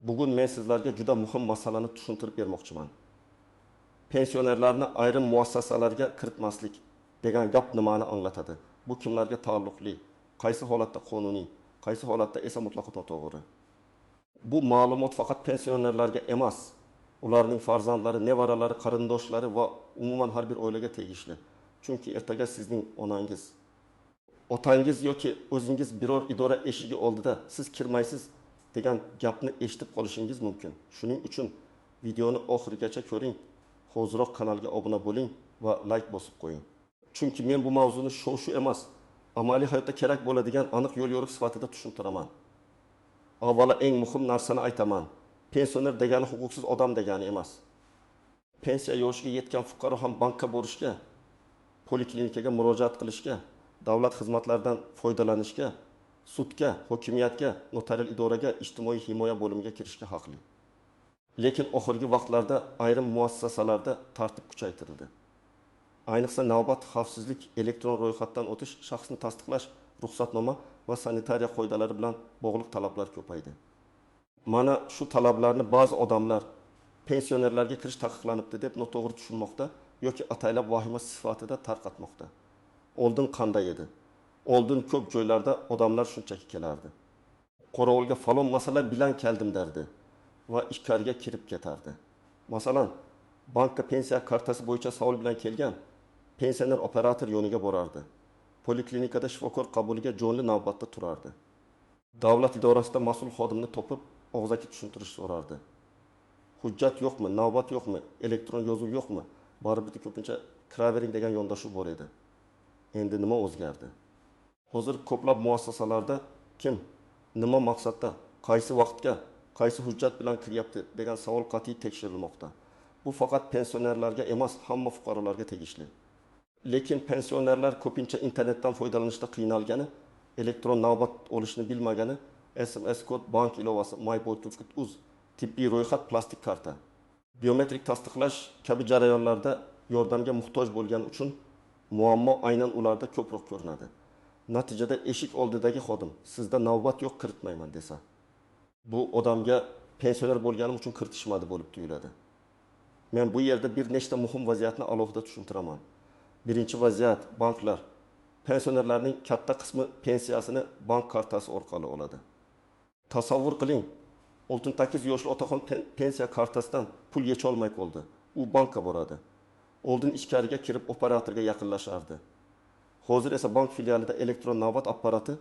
Bugun men sizlarga juda muhim masalani tushuntirib bermoqchiman. Pensionerlarni ayrim muassasalarga kiritmaslik degan gap nimani anglatadi? Bu kimlarga taalluqli? Qaysi holatda qonuniy, qaysi holatda esa mutlaqo noto'g'ri? Bu ma'lumot faqat pensionerlarga emas, ularning farzandlari, nevaralari, qarindoshlari va umuman har bir oilaga tegishli. Chunki ertaga sizning onangiz, otangiz yoki o'zingiz biror idora eshigi oldida siz kirmaysiz degan gapni eshitib qolishingiz mumkin. Shuning uchun videoni oxirigacha ko'ring, hoziroq kanalga obuna bo'ling va like bosib qo'ying. Chunki men bu mavzuni shu emas, amaliy hayotda kerak bo'ladigan aniq yo'l yo'riq sifatida tushuntiraman. Avvalo eng muhim narsani aytaman. Pensioner degani huquqsiz odam degani emas. Pensiya yoshiga yetgan fuqaro ham bankka borishga, poliklinikaga murojaat qilishga, davlat xizmatlaridan foydalanishga, sudga, hokimiyatga, notarial idoraga, ijtimoiy himoya bo'limiga kirishga haqli. Lekin oxirgi vaqtlarda ayrim muassasalarda tartib kuchaytirildi. Ayniqsa navbat xavfsizlik, elektron ro'yxatdan o'tish, shaxsni tasdiqlash, ruxsatnoma va sanitariya qoidalari bilan bog'liq talablar ko'paydi. Mana shu talablarni ba'zi odamlar pensionerlarga kirish taqiqlanibdi deb noto'g'ri tushunmoqda yoki ataylab vahima sifatida tarqatmoqda. Oldin qanday edi? Oldin ko'p joylarda odamlar shunchaki kelardi. Qorovulga falon masala bilan keldim derdi va ichkariga kirib ketardi. Masalan, bankka pensiya kartasi bo'yicha savol bilan kelgan pensioner operator yoniga borardi. Poliklinikada shifokor qabuliga jonli navbatda turardi. Davlat idorasida mas'ul xodimni topib, og'zaki tushuntirish so'rardi. Hujjat yo'qmi, navbat yo'qmi, elektron yozuv yo'qmi? Baribir ko'pincha kiravering degan yondashuv bor edi. Endi nima o'zgardi? Hozir ko'plab muassasalarda kim, nima maqsadda, qaysi vaqtga, qaysi hujjat bilan kiryapti degan savol qat'iy tekshirilmoqda. Bu faqat pensionerlarga emas, hamma fuqarolarga tegishli. Lekin pensionerlar ko'pincha internetdan foydalanishda qiynalgani, elektron navbat olishni bilmagani, SMS kod, bank ilovasi, myboy.uz, tibbiy ro'yxat, plastik karta, biometrik tasdiqlash kabi jarayonlarda yordamga muhtoj bo'lgani uchun muammo aynan ularda ko'proq ko'rinadi. Natijada eshik oldidagi xodim sizda navbat yo'q, kiritmayman desa, bu odamga pensioner bo'lganim uchun kiritishmadi bo'lib tuyuladi. Men bu yerda bir nechta muhim vaziyatni alohida tushuntiraman. Birinchi vaziyat, banklar pensionerlarning katta qismi pensiyasini bank kartasi orqali oladi. Tasavvur qiling, 68 yoshli otaxon pensiya kartasidan pul yecha olmay qoldi. U bankka boradi. Oldin ichkariga kirib operatorga yaqinlashardi. Hozir esa bank filialida elektron navbat apparati,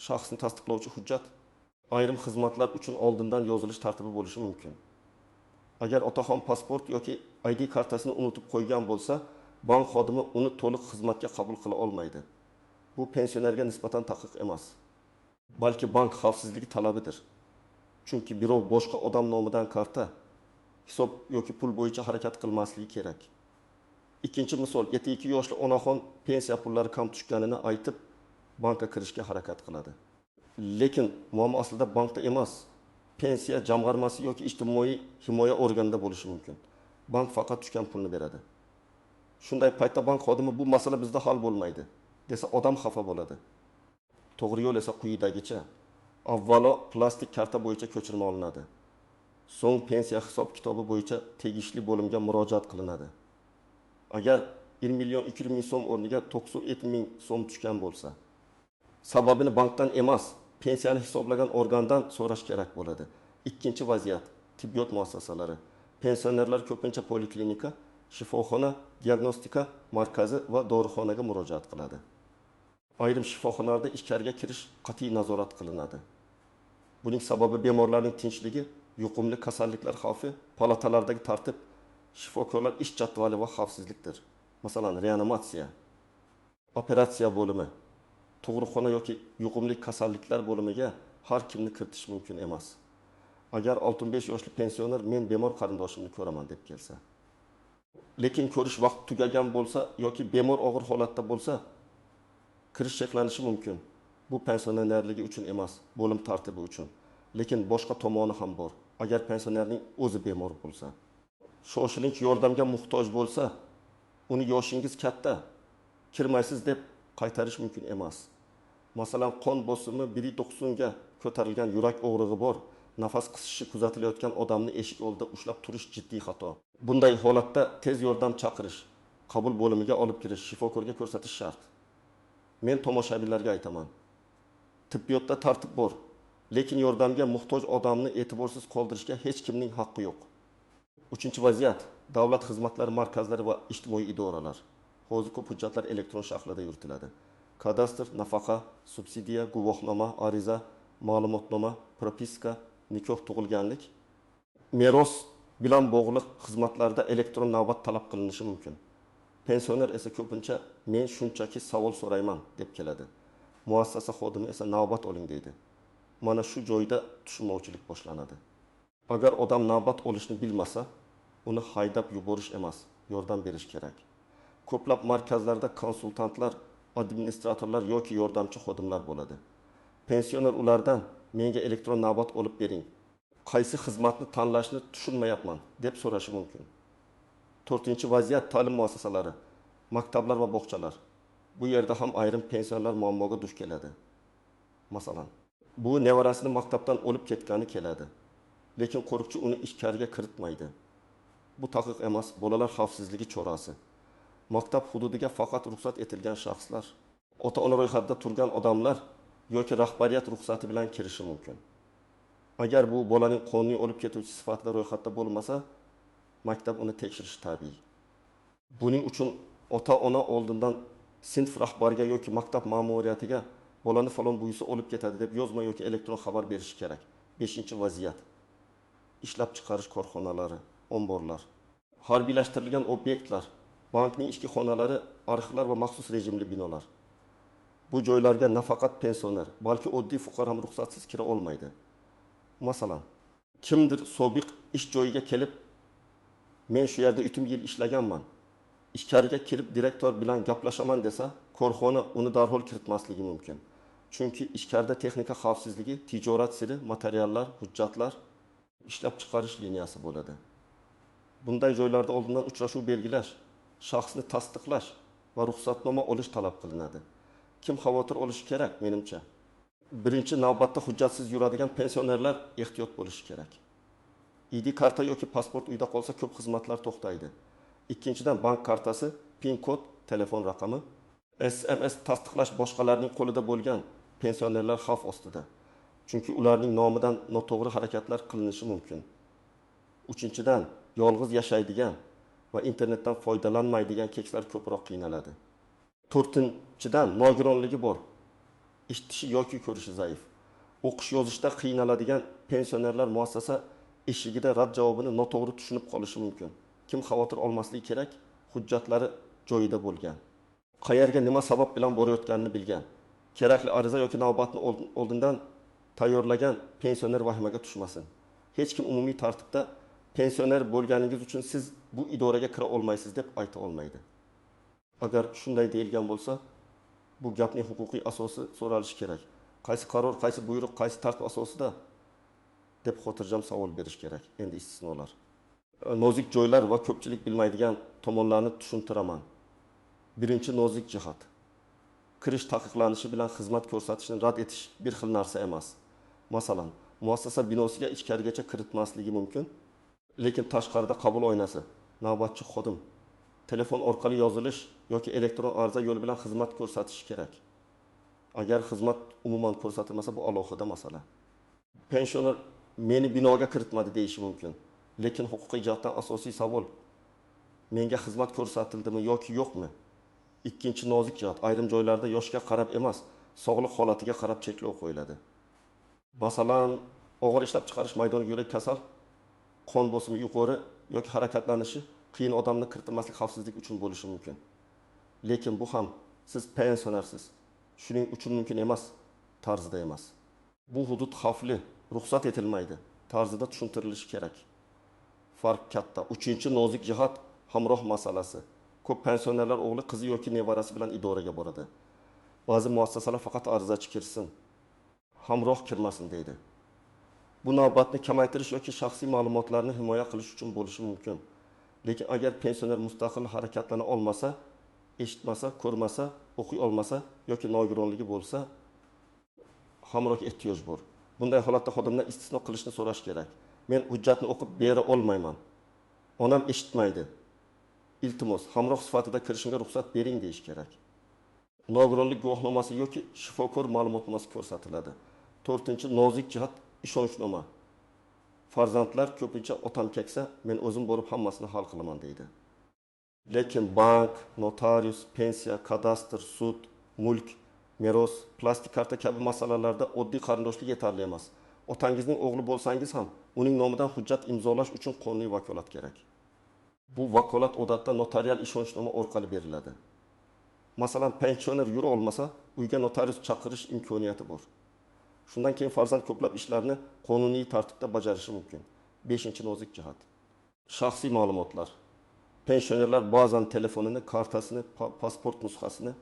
shaxsni tasdiqlovchi hujjat, ayrim xizmatlar uchun oldindan yozilish tartibi bo'lishi mumkin. Agar otaxon pasport yoki ID kartasini unutib qo'ygan bo'lsa, bank xodimi uni to'liq xizmatga qabul qila olmaydi. Bu pensionerga nisbatan taqiq emas, balki bank xavfsizligi talabidir. Chunki birov boshqa odam nomidan karta, hisob yoki pul bo'yicha harakat qilmasligi kerak. Ikkinchi misol, 72 yoshli onaxon pensiya pullari kam tushganini aytib, bankka kirishga harakat qiladi. Lekin muammo aslida bankda emas, pensiya jamg'armasi yoki ijtimoiy himoya organida bo'lishi mumkin. Bank faqat tushgan pulni beradi. Shunday paytda bank xodimi bu masala bizda hal bo'lmaydi desa, odam xafa bo'ladi. To'g'ri yo'l esa quyidagicha: avvalo plastik karta bo'yicha ko'chirma olinadi. So'ng pensiya hisob kitobi bo'yicha tegishli bo'limga murojaat qilinadi. Agar 1 million 200 ming so'm o'rniga 97 ming so'm tushgan bo'lsa, sababini bankdan emas, pensiyani hisoblagan organdan so'rash kerak bo'ladi. Ikkinchi vaziyat, tibbiyot muassasalari. Pensionerlar ko'pincha poliklinika, shifoxona, diagnostika markazi va dorixonaga murojaat qiladi. Ayrim shifoxonalarda ichkariga kirish qat'iy nazorat qilinadi. Buning sababi bemorlarning tinchligi, yuqumli kasalliklar xavfi, palatalardagi tartib, shifokorlar ish jadvali va xavfsizlikdir. Masalan, reanimatsiya, operatsiya bo'limi, tug'ruqxona yoki yuqumli kasalliklar bo'limiga har kimni kiritish mumkin emas. Agar 65 yoshli pensioner men bemor qarindoshimni ko'raman deb kelsa, lekin ko'rish vaqti tugagan bo'lsa yoki bemor og'ir holatda bo'lsa, kirish cheklanishi mumkin. Bu pensionerligi uchun emas, bo'lim tartibi uchun. Lekin boshqa tomoni ham bor. Agar pensionerning o'zi bemor bo'lsa, shoshilinch yordamga muhtoj bo'lsa, uni yoshingiz katta, kirmaysiz deb qaytarish mumkin emas. Masalan, qon bosimi 190 ga ko'tarilgan, yurak og'rig'i bor nafas qisishi kuzatilayotgan odamni eshik oldida ushlab turish jiddiy xato. Bunday holatda tez yordam chaqirish, qabul bo'limiga olib kirish, shifokorga ko'rsatish shart. Men tomoshabinlarga aytaman. Tibbiyotda tartib bor, lekin yordamga muhtoj odamni e'tiborsiz qoldirishga hech kimning haqqi yo'q. 3-vaziyat, davlat xizmatlari markazlari va ijtimoiy idoralar. Hozir ko'p hujjatlar elektron shaklda yuritiladi. Kadastr, nafaqa, subsidiya, guvohnoma, ariza, ma'lumotnoma, propiska, nikoh, tug'ilganlik, meros bilan bog'liq xizmatlarda elektron navbat talab qilinishi mumkin. Pensioner esa ko'pincha men shunchaki savol so'rayman deb keladi. Muassasa xodimi esa navbat oling deydi. Mana shu joyda tushunmovchilik boshlanadi. Agar odam navbat olishni bilmasa, uni haydab yuborish emas, yordam berish kerak. Ko'plab markazlarda konsultantlar, administratorlar yoki yordamchi xodimlar bo'ladi. Pensioner ulardan menga elektron navbat olib bering, qaysi xizmatni tanlashni tushunmayapman deb so'rashi mumkin. 4-vaziyat, ta'lim muassasalari, maktablar va bog'chalar. Bu yerda ham ayrim pensionerlar muammoga duch keladi. Masalan, bu nevarasini maktabdan olib ketgani keladi, lekin qo'riqchi uni ichkariga kiritmaydi. Bu taqiq emas, bolalar xavfsizligi chorasi. Maktab hududiga faqat ruxsat etilgan shaxslar, ota-ona ro'yxatida turgan odamlar yoki rahbariyat ruxsati bilan kirishi mumkin. Agar bu bolaning qonuniy olib ketuvchi sifatida ro'yxatda bo'lmasa, maktab uni tekshirishi tabiiy. Buning uchun ota-ona oldindan sinf rahbariga yoki maktab ma'muriyatiga bolani falon buyisi olib ketadi deb yozma yoki elektron xabar berishi kerak. 5-vaziyat. Ishlab chiqarish korxonalari, omborlar, harbiylashtirilgan obyektlar, bankning ichki xonalari, arxivlar va maxsus rejimli binolar. Bu joylarga nafaqat pensioner, balki oddiy fuqaro ham ruxsatsiz kira olmaydi. Masalan, kimdir sobiq ish joyiga kelib, men shu yerda 3 yil ishlaganman, ichkariga kirib direktor bilan gaplashaman desa, korxona uni darhol kiritmasligi mumkin. Chunki ichkarida texnika xavfsizligi, tijorat siri, materiallar, hujjatlar, ishlab chiqarish liniyasi bo'ladi. Bunday joylarda oldindan uchrashuv belgilash, shaxsni tasdiqlash va ruxsatnoma olish talab qilinadi. Kim xavotir olishi kerak menimcha? Birinchi navbatda hujjatsiz yuradigan pensionerlar ehtiyot bo'lishi kerak. ID karta yoki pasport uyda qolsa ko'p xizmatlar to'xtaydi. Ikkinchidan, bank kartasi, PIN kod, telefon raqami, SMS tasdiqlash boshqalarning qo'lida bo'lgan pensionerlar xavf ostida. Chunki ularning nomidan noto'g'ri harakatlar qilinishi mumkin. Uchinchidan, yolg'iz yashaydigan va internetdan foydalanmaydigan keksalar ko'proq qiynaladi. 4-dan, nogironligi bor, eshitishi yoki ko'rishi zaif, o'qish yozishda qiynaladigan pensionerlar muassasa eshigida rad javobini noto'g'ri tushunib qolishi mumkin. Kim xavotir olmasligi kerak? Hujjatlari joyida bo'lgan, qayerga nima sabab bilan borayotganini bilgan, kerakli ariza yoki navbatni oldindan tayyorlagan pensioner vahimaga tushmasin. Hech kim umumiy tartibda pensioner bo'lganingiz uchun siz bu idoraga kira olmaysiz deb ayta olmaydi. Agar shunday deyilgan bo'lsa, bu gapning huquqiy asosi so'ralishi kerak. Qaysi qaror, qaysi buyruq, qaysi tartib asosida deb xotirjam savol berish kerak. Endi istisnolar. Nozik joylar va ko'pchilik bilmaydigan tomonlarni tushuntiraman. Birinchi nozik jihat. Kirish taqiqlanishi bilan xizmat ko'rsatishni rad etish bir xil narsa emas. Masalan, muassasa binosiga ichkarigacha kiritmasligi mumkin, lekin tashqarida qabul oynasi, navbatchi xodim, telefon orqali yozilish yoki elektron ariza yo'li bilan xizmat ko'rsatish kerak. Agar xizmat umuman ko'rsatilmasa, bu alohida masala. Pensioner meni binoga kiritmadi deyishi mumkin, lekin huquqiy jihatdan asosiy savol: menga xizmat ko'rsatildimi yoki yo'qmi? Ikkinchi nozik jihat, ayrim joylarda yoshga qarab emas, sog'liq holatiga qarab cheklov qo'yiladi. Masalan, og'ir ishlab chiqarish maydoniga yurak kasal, qon bosimi yuqori yoki harakatlanishi qiyin odamni kiritilmaslik xavfsizlik uchun bo'lishi mumkin. Lekin bu ham siz pensionersiz, shuning uchun mumkin emas tarzida emas. Bu hudud xavfli, ruxsat etilmaydi tarzida tushuntirilishi kerak. Farq katta. 3-nozik jihat hamroh masalasi. Ko'p pensionerlar o'g'li, qizi yoki nevarasi bilan idoraga boradi. Ba'zi muassasalar faqat arizachi kirsin, hamroh kirmasin deydi. Bu navbatni kamaytirish yoki shaxsiy ma'lumotlarni himoya qilish uchun bo'lishi mumkin. Lekin agar pensioner mustaqil harakatlana olmasa, eshitmasa, ko'rmasa, o'qiy olmasa yoki nogironligi bo'lsa, hamroh ehtiyoj bor. Bunday holatda xodimdan istisno qilishni so'rash kerak. Men hujjatni o'qib bera olmayman. Onam eshitmaydi. Iltimos, hamroh sifatida kirishimga ruxsat bering deyish kerak. Nogironlik guvohnomasi yoki shifokor ma'lumotnomasi ko'rsatiladi. 4-nozik jihat ishonchnoma. Farzandlar ko'pincha otam keksa, men o'zim borib hammasini hal qilaman deydi. Lekin bank, notarius, pensiya, kadastr, sud, mulk, meros, plastik karta kabi masalalarda oddiy qarindoshlik yetarli emas. Otangizning o'g'li bo'lsangiz ham, uning nomidan hujjat imzolash uchun qonuniy vakolat kerak. Bu vakolat odatda notarial ishonchnoma orqali beriladi. Masalan, pensioner yura olmasa, uyga notarius chaqirish imkoniyati bor. Shundan keyin farzand ko'plab ishlarni qonuniy tartibda bajarishi mumkin. 5-nozik jihat. Shaxsiy ma'lumotlar. Pensionerlar ba'zan telefonini, kartasini, pasport nusxasini,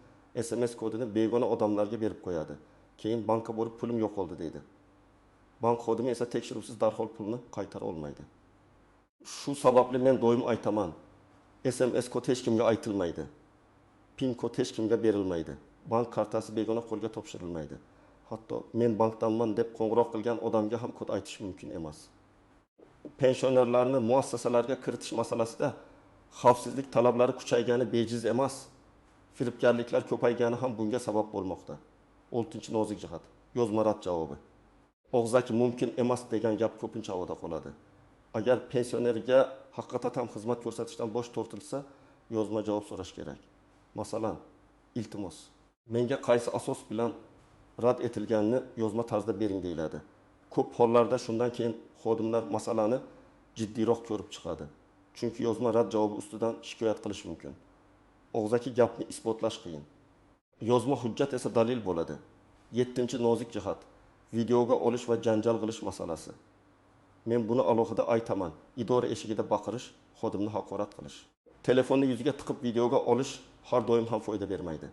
SMS kodini begona odamlarga berib qo'yadi. Keyin bankka borib pulim yo'qoldi deydi. Bank xodimi esa tekshiruvsiz darhol pulni qaytara olmaydi. Shu sababli men doim aytaman. SMS kod hech kimga aytilmaydi. PIN kod hech kimga berilmaydi. Bank kartasi begona qo'lga topshirilmaydi. Hatto men bankdanman deb qo'ng'iroq qilgan odamga ham kod aytish mumkin emas. Pensionerlarni muassasalarga kiritish masalasida xavfsizlik talablari kuchaygani bejiz emas. Firibgarliklar ko'paygani ham bunga sabab bo'lmoqda. 6-nozik jihat. Yozma rad javobi. Og'zaki mumkin emas degan gap ko'pincha havoda qoladi. Agar pensionerga haqiqatan ham xizmat ko'rsatishdan bosh tortilsa, yozma javob so'rash kerak. Masalan, iltimos, menga qaysi asos bilan rad etilganini yozma tarzda bering deyiladi. Ko'p hollarda shundan keyin xodimlar masalani jiddiyroq ko'rib chiqadi. Chunki yozma rad javobi ustidan shikoyat qilish mumkin. Og'zaki gapni isbotlash qiyin. Yozma hujjat esa dalil bo'ladi. 7-nozik jihat. Videoga olish va janjal qilish masalasi. Men buni alohida aytaman. Idora eshigida baqirish, xodimni haqorat qilish. Telefonni yuziga tiqib videoga olish har doim ham foyda bermaydi.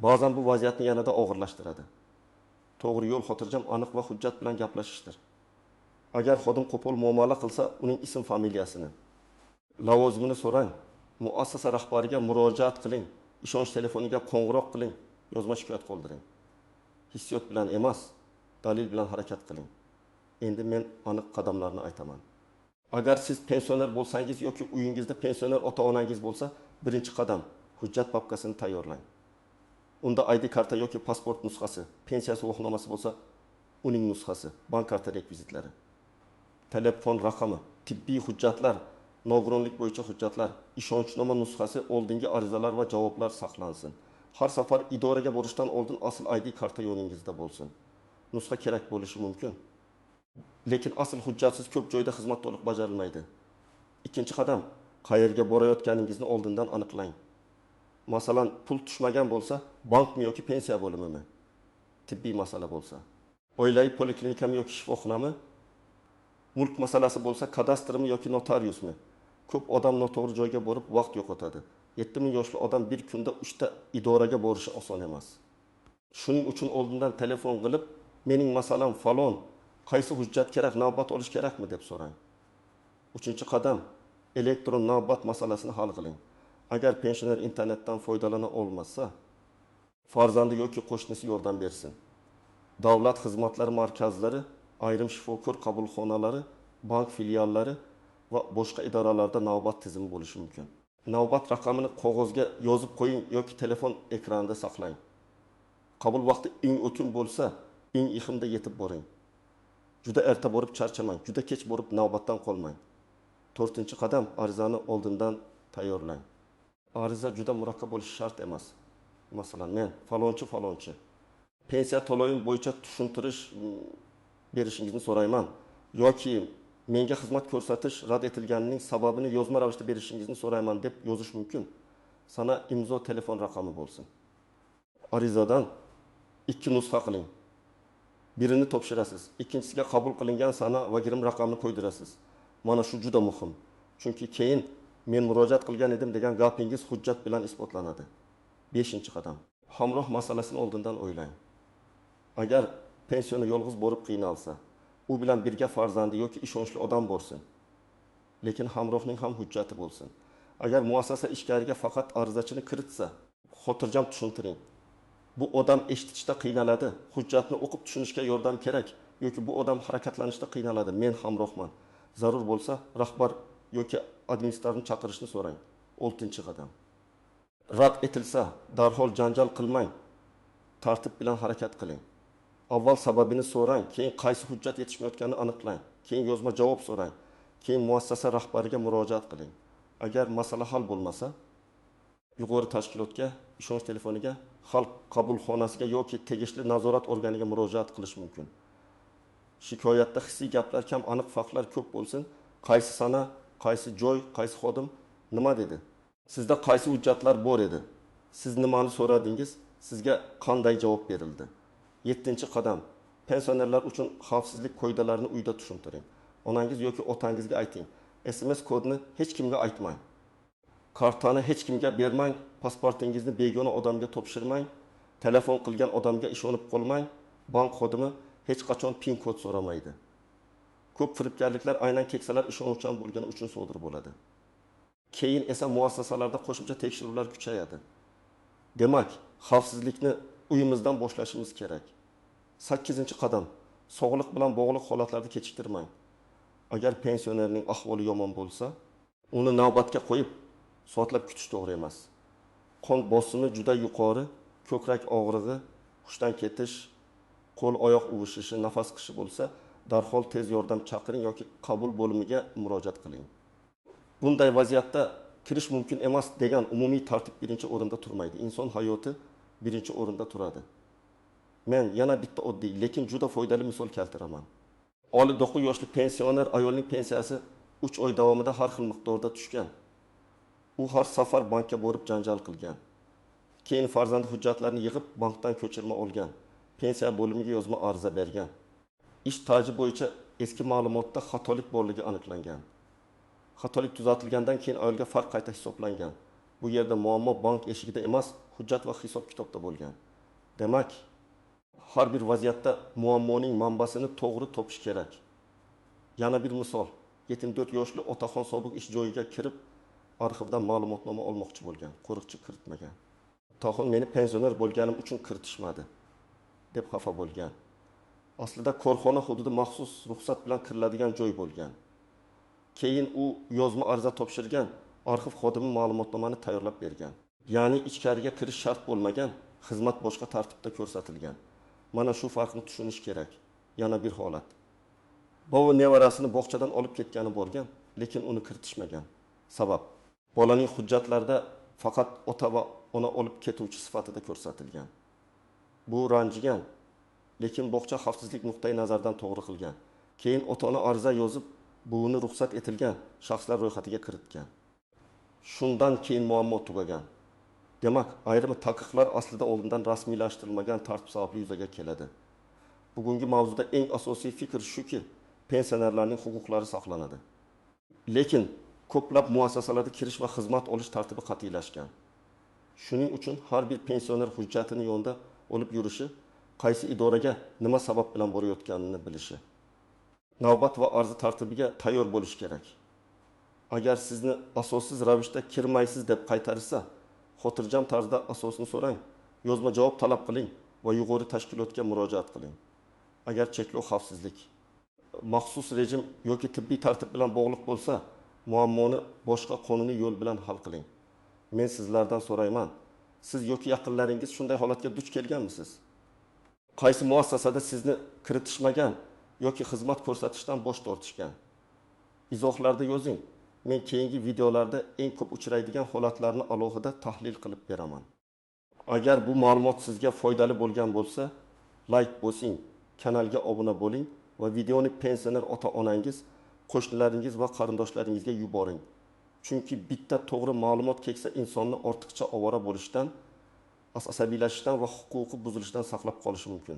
Ba'zan bu vaziyatni yanada og'irlashtiradi. To'g'ri yo'l xotirjam, aniq va hujjat bilan gaplashishdir. Agar xodim qo'pol muomala qilsa, uning ism familiyasini, lavozimini so'rang, muassasa rahbariga murojaat qiling, ishonch telefoniga qo'ng'iroq qiling, yozma shikoyat qoldiring. Hissiyot bilan emas, dalil bilan harakat qiling. Endi men aniq qadamlarni aytaman. Agar siz pensioner bo'lsangiz yoki uyingizda pensioner ota-onangiz bo'lsa, birinchi qadam hujjat papkasini tayyorlang. Unda ID karta yoki pasport nusxasi, pensiya guvohnomasi bo'lsa, uning nusxasi, bank karta rekvizitlari, telefon raqami, tibbiy hujjatlar, nogironlik bo'yicha hujjatlar, ishonchnoma nusxasi, oldingi arizalar va javoblar saqlansin. Har safar idoraga borishdan oldin asl ID karta yoningizda bo'lsin. Nusxa kerak bo'lishi mumkin. Lekin asl hujjatsiz ko'p joyda xizmat to'liq bajarilmaydi. Ikkinchi qadam, qayerga borayotganingizni oldindan aniqlang. Masalan, pul tushmagan bo'lsa, bankmi yoki pensiya bo'limimi? Tibbiy masala bo'lsa, oilaviy poliklinikami yoki shifoxonami? Mulk masalasi bo'lsa, kadastrmi yoki notariusmi? Ko'p odam noto'g'ri joyga borib vaqt yo'qotadi. 7000 yoshli odam bir kunda 3 ta idoraga borishi oson emas. Shuning uchun oldindan telefon qilib, mening masalam falon, qaysi hujjat kerak, navbat olish kerakmi deb so'rang. 3-qadam, elektron navbat masalasini hal qiling. Agar pensioner internetdan foydalana olmasa, farzandi yoki qo'shnisi yordam bersin. Davlat xizmatlari markazlari, ayrim shifokor qabulxonalari, bank filiallari va boshqa idoralarda navbat tizimi bo'lishi mumkin. Navbat raqamini qog'ozga yozib qo'ying yoki telefon ekranida saqlang. Qabul vaqti eng o'tin bo'lsa, eng iximda yetib boring. Juda erta borib charchamang, juda kech borib navbatdan qolmang. 4-qadam, arizani oldindan tayyorlang. Ariza juda murakkab bo'lishi shart emas. Masalan, men falonchi pensiya to'lovim bo'yicha tushuntirish berishingizni so'rayman yoki menga xizmat ko'rsatish rad etilganining sababini yozma ravishda berishingizni so'rayman deb yozish mumkin. Sana imzo telefon raqami bo'lsin. Arizadan 2 nusxa qiling. Birini topshirasiz, ikkinchisiga qabul qilingan sana va girim raqamini qo'ydirasiz. Mana shu juda muhim. Chunki keyin men murojaat qilgan edim degan gapingiz hujjat bilan isbotlanadi. 5-qadam. Hamroh masalasini oldindan o'ylang. Agar pensioni yolg'iz borib qiynalsa, u bilan birga farzandi yoki ishonchli odam bo'lsin. Lekin hamrohning ham hujjati bo'lsin. Agar muassasa ishkariga faqat arizachini kiritsa, xotirjam tushuntiring. Bu odam eshitishda qiynaladi, hujjatni o'qib tushunishga yordam kerak. yoki bu odam harakatlanishda qiynaladi, men hamrohman. Zarur bo'lsa rahbar yoki administratorni chaqirishni so'rang. 6-qadam. Rad etilsa, darhol janjal qilmang. Tartib bilan harakat qiling. Avval sababini so'rang, keyin qaysi hujjat yetishmayotganini aniqlang, keyin yozma javob so'rang, keyin muassasa rahbariga murojaat qiling. Agar masala hal bo'lmasa, yuqori tashkilotga, ishonch telefoniga, xalq qabulxonasiga yoki tegishli nazorat organiga murojaat qilish mumkin. Shikoyatda hissiy gaplar kam, aniq faktlar ko'p bo'lsin. Qaysi sana, qaysi joy, qaysi xodim nima dedi? Sizda qaysi hujjatlar bor edi? Siz nimani so'radingiz? Sizga qanday javob berildi? 7-qadam. Pensionerlar uchun xavfsizlik qoidalarini uyda tushuntiring. Onangiz yoki otangizga ayting. SMS kodini hech kimga aytmang. Kartani hech kimga bermang, pasportingizni begona odamga topshirmang, telefon qilgan odamga ishonib qolmang. Bank xodimi hech qachon PIN kod so'ramaydi. Ko'p firibgarliklar aynan keksalar ishonuvchan bo'lgani uchun sodir bo'ladi. Keyin esa muassasalarda qo'shimcha tekshiruvlar kuchayadi. Demak, xavfsizlikni uyimizdan boshlashimiz kerak. 8-qadam. Sog'liq bilan bog'liq holatlarni kechiktirmang. Agar pensionerning ahvoli yomon bo'lsa, uni navbatga qo'yib soatlab kutish to'g'ri emas. Qon bosimi juda yuqori, ko'krak og'rig'i, hushdan ketish, qo'l oyoq uvishishi, nafas qishi bo'lsa, darhol tez yordam chaqiring yoki qabul bo'limiga murojaat qiling. Bunday vaziyatda kirish mumkin emas degan umumiy tartib birinchi o'rinda turmaydi. Inson hayoti birinchi o'rinda turadi. Men yana bitta oddiy, lekin juda foydali misol keltiraman. 9 yoshli pensioner ayolning pensiyasi 3 oy davomida har xil miqdorda tushgan. U har safar bankka borib janjal qilgan. Keyin farzandi hujjatlarini yig'ib bankdan ko'chirma olgan. Pensiya bo'limiga yozma ariza bergan. Ish taji bo'yicha eski ma'lumotda xatolik borligi aniqlangan. Xatolik tuzatilgandan keyin ayolga farq qayta hisoblangan. Bu yerda muammo bank eshigida emas, hujjat va hisob-kitobda bo'lgan. Demak, har bir vaziyatda muammoning manbasini to'g'ri topish kerak. Yana bir misol. 74 yoshli otaxon sobiq ish joyiga kirib, arxivdan ma'lumotnoma olmoqchi bo'lgan. Qo'riqchi kiritmagan. Otaxon meni pensioner bo'lganim uchun kiritishmadi deb xafa bo'lgan. Aslida korxona hududi maxsus ruxsat bilan kiriladigan joy bo'lgan. Keyin u yozma ariza topshirgan, arxiv xodimi ma'lumotnomani tayyorlab bergan. Ya'ni ichkariga kirish shart bo'lmagan, xizmat boshqa tartibda ko'rsatilgan. Mana shu farqni tushunish kerak. Yana bir holat. Bobo nevarasini bog'chadan olib ketgani bo'lgan, lekin uni kiritishmagan. Sabab, bolaning hujjatlarida faqat ota va ona olib ketuvchi sifatida ko'rsatilgan. Bu ranjigan, lekin bog'cha xavfsizlik nuqtai nazaridan to'g'ri qilgan. Keyin ota-ona ariza yozib, buni ruxsat etilgan shaxslar ro'yxatiga kiritgan. Shundan keyin muammo tugagan. Demak, ayrim taqiqlar aslida oldindan rasmiylashtirilmagan tartib sababli yuzaga keladi. Bugungi mavzuda eng asosiy fikr shuki, pensionerlarning huquqlari saqlanadi. Lekin ko'plab muassasalarda kirish va xizmat olish tartibi qat'iylashgan. Shuning uchun har bir pensioner hujjatini yonda olib yurishi, qaysi idoraga nima sabab bilan borayotganini bilishi. Navbat va arz tartibiga tayyor bo'lish kerak. Agar sizni asossiz ravishda kirmaysiz deb qaytarsa, xotirjam tarzda asosini so'rang, yozma javob talab qiling va yuqori tashkilotga murojaat qiling. Agar cheklov xavfsizlik, maxsus rejim yoki tibbiy tartib bilan bog'liq bo'lsa, muammoni boshqa qonuniy yo'l bilan hal qiling. Men sizlardan so'rayman, siz yoki yaqinlaringiz shunday holatga duch kelganmisiz? Qaysi muassasada sizni kiritishmagan yoki xizmat ko'rsatishdan bosh tortishgan? Izohlarda yozing. Men keyingi videolarda eng ko'p uchraydigan holatlarni alohida tahlil qilib beraman. Agar bu ma'lumot sizga foydali bo'lgan bo'lsa, like bosing, kanalga obuna bo'ling va videoni pensioner ota-onangiz, qo'shnilaringiz va qarindoshlaringizga yuboring. Chunki bitta to'g'ri ma'lumot keksa insonni ortiqcha ovora bo'lishdan, asabiylashishdan va huquqi buzilishidan saqlab qolishi mumkin.